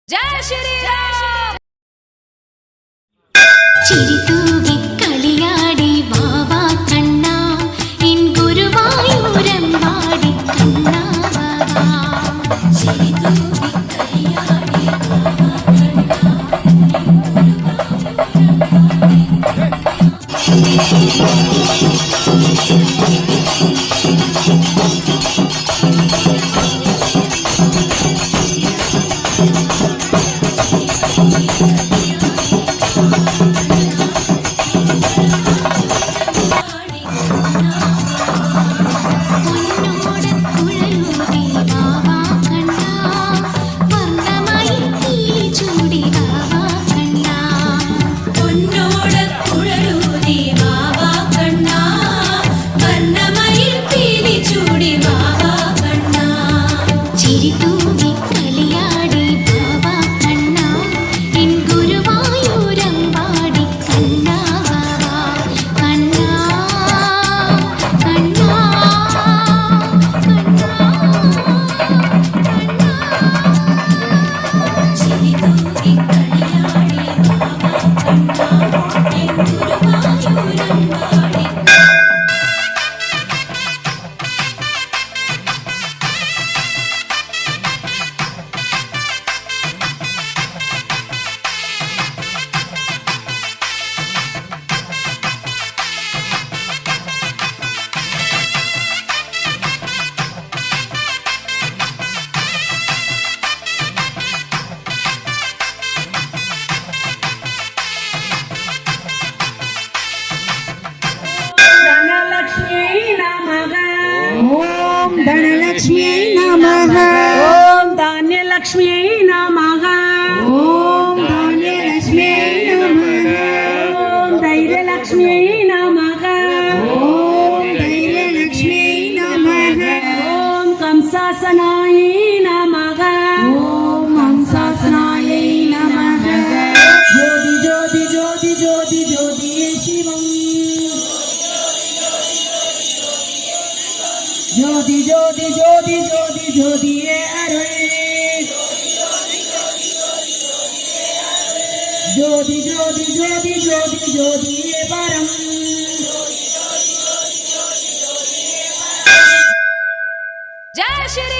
ജയ ശ്രീരാം. ചിരിതൂകി കളിയാടി വാവാ കണ്ണാ N ഗുരുവായൂരമ്പാടി കണ്ണാ വാവാ. ചിരിതൂകി കളിയാടി വാവാ धनलक्ष्म्यै नमः। ओम धान्यलक्ष्म्यै नमः। ओम धान्यलक्ष्म्यै नमः। ओम धैर्यलक्ष्म्यै नमः। ओम धैर्यलक्ष्म्यै नमः। ओम कंसासनाय नमः। ओम हंसासनायै नमः। ज्योति ज्योति ज्योति ज्योति ज्योति शिवम। ज्योति ज्योति ज्योति ज्योति ज्योति अरुण। ज्योति ज्योति ज्योति ज्योति ज्योति परम। जय श्री